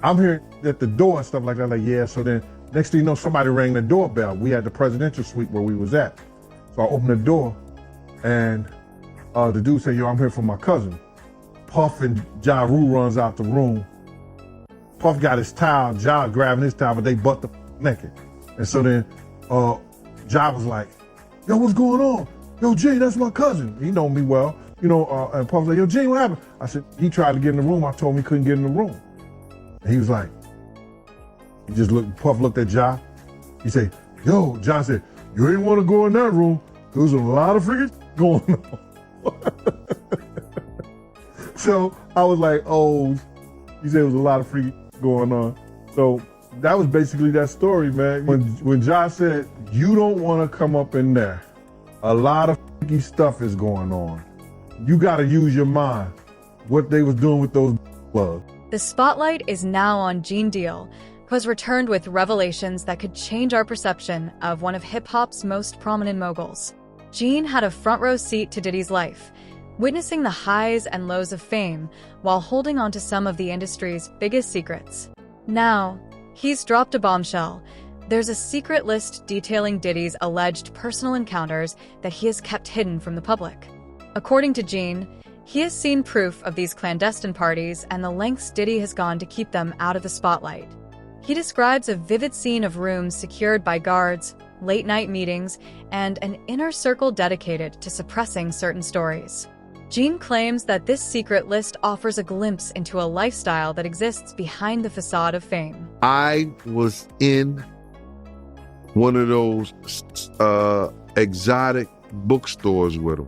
I'm here at the door and stuff like that. Like, yeah. So then next thing you know, somebody rang the doorbell. We had the presidential suite where we was at. So I opened the door and the dude said, yo, I'm here for my cousin. Puff and Ja Rule runs out the room. Puff got his towel, Ja grabbing his towel, but they butt the naked. And so then Ja was like, yo, what's going on? Yo, Gene, that's my cousin. He know me well. You know, and Puff was like, yo, Gene, what happened? I said, he tried to get in the room. I told him he couldn't get in the room. And he was like, he just looked, Puff looked at Ja. He said, yo, Ja said, you ain't want to go in that room. There was a lot of freaking going on. So I was like, oh, he said it was a lot of freaking going on. So that was basically that story, man. When Ja said, you don't want to come up in there, a lot of freaky stuff is going on. You got to use your mind. What they was doing with those plugs. The spotlight is now on Gene Deal, who has returned with revelations that could change our perception of one of hip-hop's most prominent moguls. Gene had a front-row seat to Diddy's life, witnessing the highs and lows of fame while holding on to some of the industry's biggest secrets. Now, he's dropped a bombshell. There's a secret list detailing Diddy's alleged personal encounters that he has kept hidden from the public. According to Gene, he has seen proof of these clandestine parties and the lengths Diddy has gone to keep them out of the spotlight. He describes a vivid scene of rooms secured by guards, late-night meetings, and an inner circle dedicated to suppressing certain stories. Gene claims that this secret list offers a glimpse into a lifestyle that exists behind the facade of fame. I was in one of those exotic bookstores with him.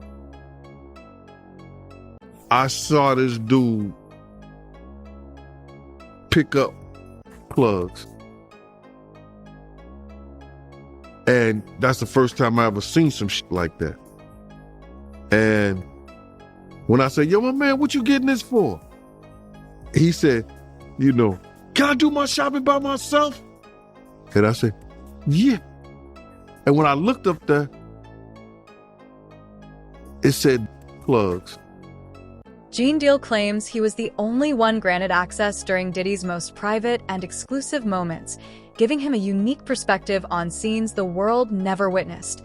I saw this dude pick up plugs. And that's the first time I ever seen some shit like that. And when I said, yo, my man, what you getting this for? He said, you know, can I do my shopping by myself? And I said, yeah. And when I looked up there, it said plugs. Gene Deal claims he was the only one granted access during Diddy's most private and exclusive moments, giving him a unique perspective on scenes the world never witnessed,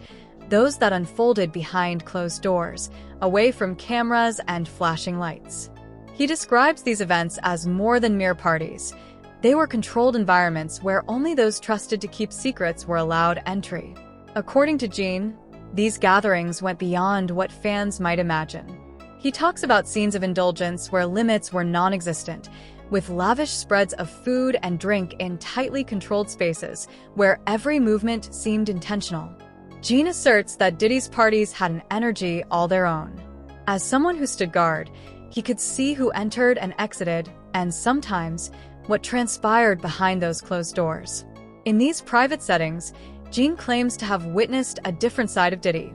those that unfolded behind closed doors, away from cameras and flashing lights. He describes these events as more than mere parties. They were controlled environments where only those trusted to keep secrets were allowed entry. According to Gene, these gatherings went beyond what fans might imagine. He talks about scenes of indulgence where limits were non-existent, with lavish spreads of food and drink in tightly controlled spaces where every movement seemed intentional. Gene asserts that Diddy's parties had an energy all their own. As someone who stood guard, he could see who entered and exited, and sometimes what transpired behind those closed doors. In these private settings, Gene claims to have witnessed a different side of Diddy,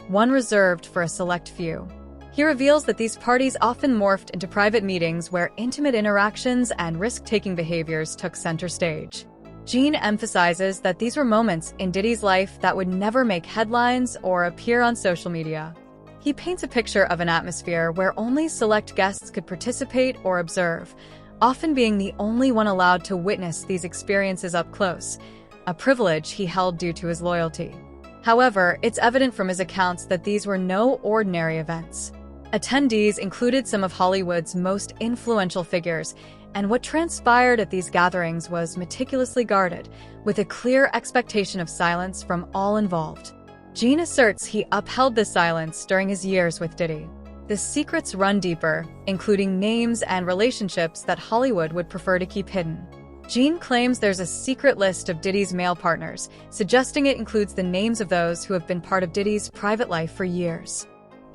one reserved for a select few. He reveals that these parties often morphed into private meetings where intimate interactions and risk-taking behaviors took center stage. Gene emphasizes that these were moments in Diddy's life that would never make headlines or appear on social media. He paints a picture of an atmosphere where only select guests could participate or observe, often being the only one allowed to witness these experiences up close, a privilege he held due to his loyalty. However, it's evident from his accounts that these were no ordinary events. Attendees included some of Hollywood's most influential figures, and what transpired at these gatherings was meticulously guarded, with a clear expectation of silence from all involved. Gene asserts he upheld this silence during his years with Diddy. The secrets run deeper, including names and relationships that Hollywood would prefer to keep hidden. Gene claims there's a secret list of Diddy's male partners, suggesting it includes the names of those who have been part of Diddy's private life for years.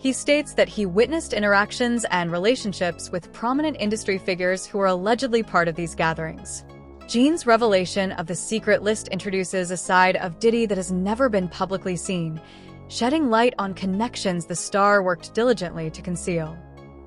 He states that he witnessed interactions and relationships with prominent industry figures who were allegedly part of these gatherings. Gene's revelation of the secret list introduces a side of Diddy that has never been publicly seen, shedding light on connections the star worked diligently to conceal.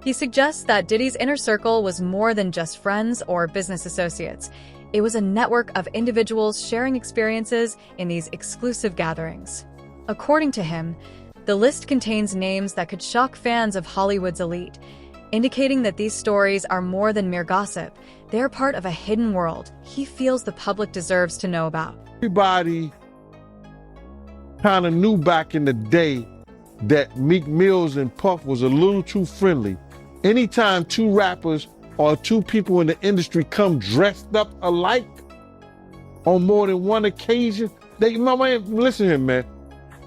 He suggests that Diddy's inner circle was more than just friends or business associates. It was a network of individuals sharing experiences in these exclusive gatherings. According to him, the list contains names that could shock fans of Hollywood's elite. indicating that these stories are more than mere gossip. They are part of a hidden world he feels the public deserves to know about. Everybody kind of knew back in the day that Meek Mills and Puff was a little too friendly. Anytime two rappers or two people in the industry come dressed up alike on more than one occasion, listen here, man.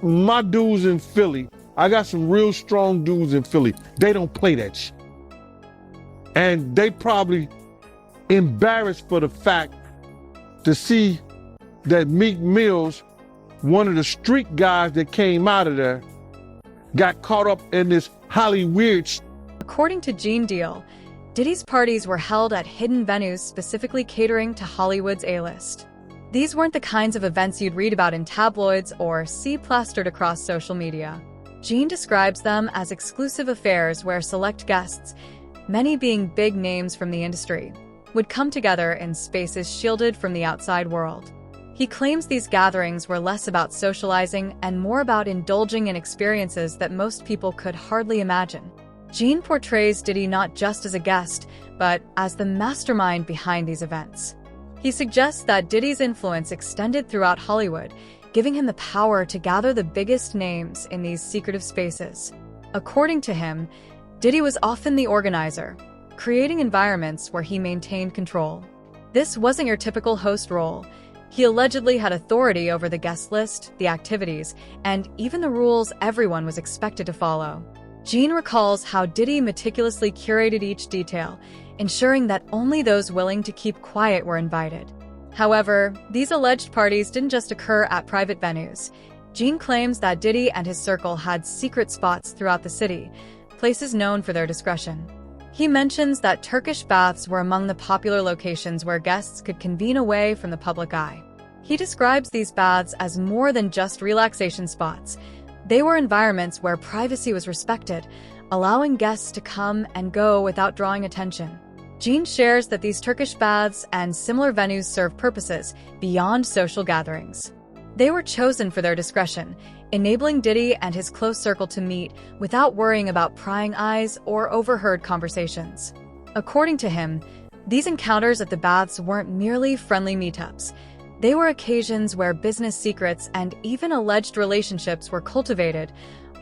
My dudes in Philly, I got some real strong dudes in Philly. They don't play that shit. And they probably embarrassed for the fact to see that Meek Mills, one of the street guys that came out of there, got caught up in this Hollywood shit. According to Gene Deal, Diddy's parties were held at hidden venues specifically catering to Hollywood's A-list. These weren't the kinds of events you'd read about in tabloids or see plastered across social media. Gene describes them as exclusive affairs where select guests, many being big names from the industry, would come together in spaces shielded from the outside world. He claims these gatherings were less about socializing and more about indulging in experiences that most people could hardly imagine. Gene portrays Diddy not just as a guest, but as the mastermind behind these events. He suggests that Diddy's influence extended throughout Hollywood, giving him the power to gather the biggest names in these secretive spaces. According to him, Diddy was often the organizer, creating environments where he maintained control. This wasn't your typical host role. He allegedly had authority over the guest list, the activities, and even the rules everyone was expected to follow. Gene recalls how Diddy meticulously curated each detail, ensuring that only those willing to keep quiet were invited. However, these alleged parties didn't just occur at private venues. Gene claims that Diddy and his circle had secret spots throughout the city, places known for their discretion. He mentions that Turkish baths were among the popular locations where guests could convene away from the public eye. He describes these baths as more than just relaxation spots. They were environments where privacy was respected, allowing guests to come and go without drawing attention. Gene shares that these Turkish baths and similar venues serve purposes beyond social gatherings. They were chosen for their discretion, enabling Diddy and his close circle to meet without worrying about prying eyes or overheard conversations. According to him, these encounters at the baths weren't merely friendly meetups. They were occasions where business secrets and even alleged relationships were cultivated,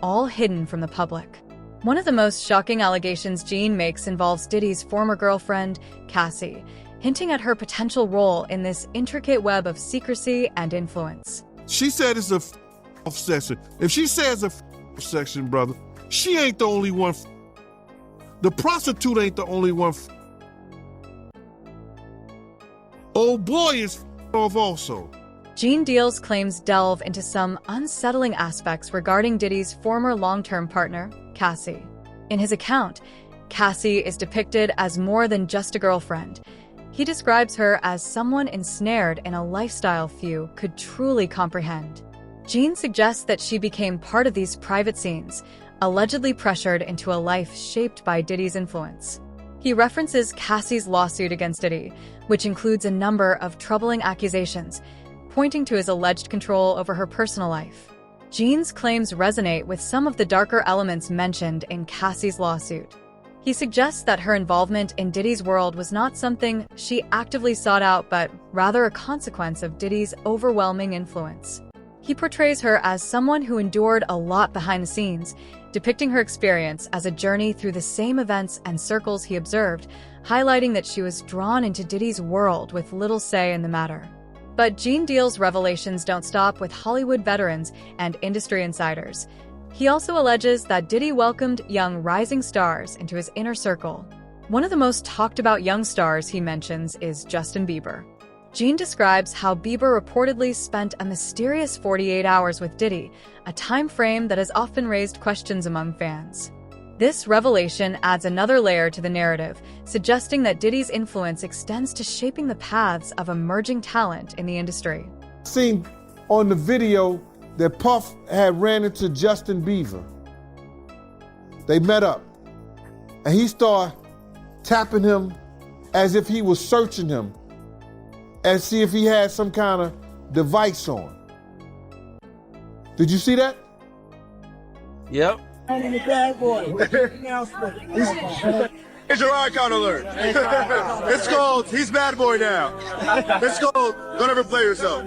all hidden from the public. One of the most shocking allegations Gene makes involves Diddy's former girlfriend, Cassie, hinting at her potential role in this intricate web of secrecy and influence. She said it's a section. If she says a section, brother, she ain't the only one. The prostitute ain't the only one. Old boy is off also. Gene Deal's claims delve into some unsettling aspects regarding Diddy's former long-term partner, Cassie. In his account, Cassie is depicted as more than just a girlfriend. He describes her as someone ensnared in a lifestyle few could truly comprehend. Gene suggests that she became part of these private scenes, allegedly pressured into a life shaped by Diddy's influence. He references Cassie's lawsuit against Diddy, which includes a number of troubling accusations, pointing to his alleged control over her personal life. Gene's claims resonate with some of the darker elements mentioned in Cassie's lawsuit. He suggests that her involvement in Diddy's world was not something she actively sought out, but rather a consequence of Diddy's overwhelming influence. He portrays her as someone who endured a lot behind the scenes, depicting her experience as a journey through the same events and circles he observed, highlighting that she was drawn into Diddy's world with little say in the matter. But Gene Deal's revelations don't stop with Hollywood veterans and industry insiders. He also alleges that Diddy welcomed young rising stars into his inner circle. One of the most talked about young stars he mentions is Justin Bieber. Gene describes how Bieber reportedly spent a mysterious 48 hours with Diddy, a time frame that has often raised questions among fans. This revelation adds another layer to the narrative, suggesting that Diddy's influence extends to shaping the paths of emerging talent in the industry. Seen on the video that Puff had ran into Justin Bieber. They met up, and he started tapping him as if he was searching him and see if he had some kind of device on. Did you see that? Yep. It's your icon alert. It's called He's Bad Boy Now. It's called Don't Ever Play Yourself.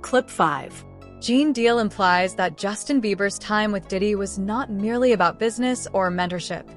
Clip 5. Gene Deal implies that Justin Bieber's time with Diddy was not merely about business or mentorship.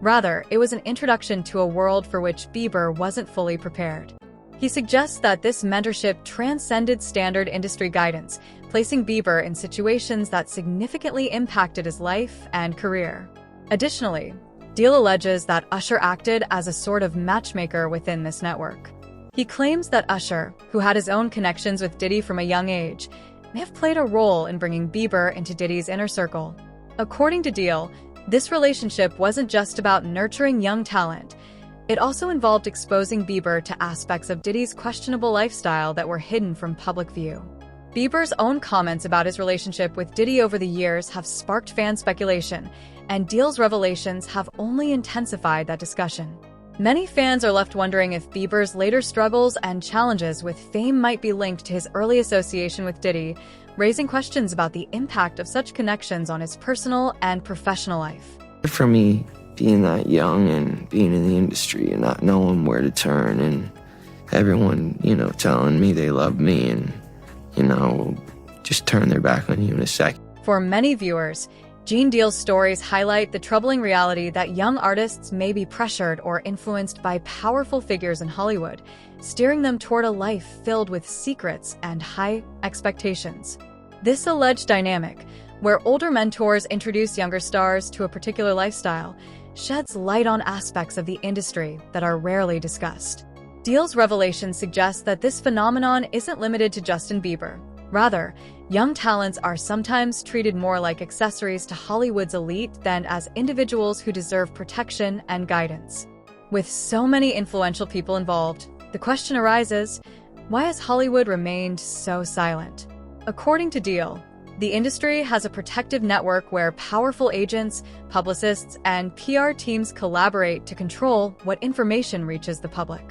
Rather, it was an introduction to a world for which Bieber wasn't fully prepared. He suggests that this mentorship transcended standard industry guidance, placing Bieber in situations that significantly impacted his life and career. Additionally, Deal alleges that Usher acted as a sort of matchmaker within this network. He claims that Usher, who had his own connections with Diddy from a young age, may have played a role in bringing Bieber into Diddy's inner circle. According to Deal, this relationship wasn't just about nurturing young talent. It also involved exposing Bieber to aspects of Diddy's questionable lifestyle that were hidden from public view. Bieber's own comments about his relationship with Diddy over the years have sparked fan speculation, and Deal's revelations have only intensified that discussion. Many fans are left wondering if Bieber's later struggles and challenges with fame might be linked to his early association with Diddy, raising questions about the impact of such connections on his personal and professional life. For me, being that young and being in the industry and not knowing where to turn and everyone, telling me they love me and, just turn their back on you in a second. For many viewers, Gene Deal's stories highlight the troubling reality that young artists may be pressured or influenced by powerful figures in Hollywood, steering them toward a life filled with secrets and high expectations. This alleged dynamic, where older mentors introduce younger stars to a particular lifestyle, sheds light on aspects of the industry that are rarely discussed. Deal's revelation suggests that this phenomenon isn't limited to Justin Bieber. Rather, young talents are sometimes treated more like accessories to Hollywood's elite than as individuals who deserve protection and guidance. With so many influential people involved, the question arises, why has Hollywood remained so silent? According to Deal, the industry has a protective network where powerful agents, publicists, and PR teams collaborate to control what information reaches the public.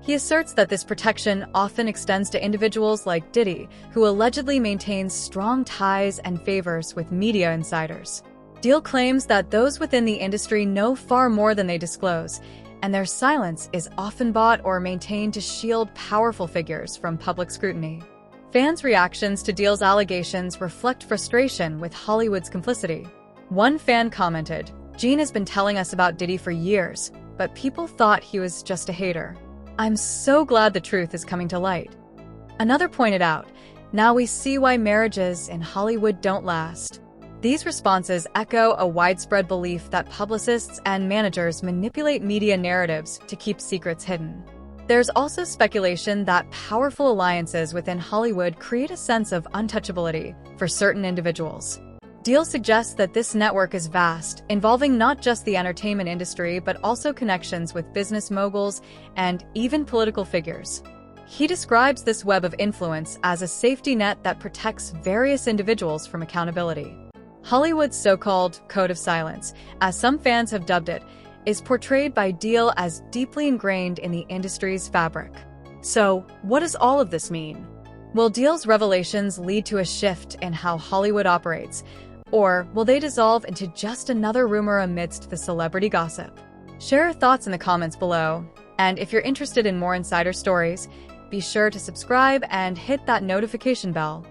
He asserts that this protection often extends to individuals like Diddy, who allegedly maintains strong ties and favors with media insiders. Deal claims that those within the industry know far more than they disclose, and their silence is often bought or maintained to shield powerful figures from public scrutiny. Fans' reactions to Deal's allegations reflect frustration with Hollywood's complicity. One fan commented, "Gene has been telling us about Diddy for years, but people thought he was just a hater. I'm so glad the truth is coming to light." Another pointed out, "Now we see why marriages in Hollywood don't last." These responses echo a widespread belief that publicists and managers manipulate media narratives to keep secrets hidden. There's also speculation that powerful alliances within Hollywood create a sense of untouchability for certain individuals. Deal suggests that this network is vast, involving not just the entertainment industry but also connections with business moguls and even political figures. He describes this web of influence as a safety net that protects various individuals from accountability. Hollywood's so-called Code of Silence, as some fans have dubbed it, is portrayed by Deal as deeply ingrained in the industry's fabric. So, what does all of this mean? Will Deal's revelations lead to a shift in how Hollywood operates, or will they dissolve into just another rumor amidst the celebrity gossip? Share your thoughts in the comments below, and if you're interested in more insider stories, be sure to subscribe and hit that notification bell.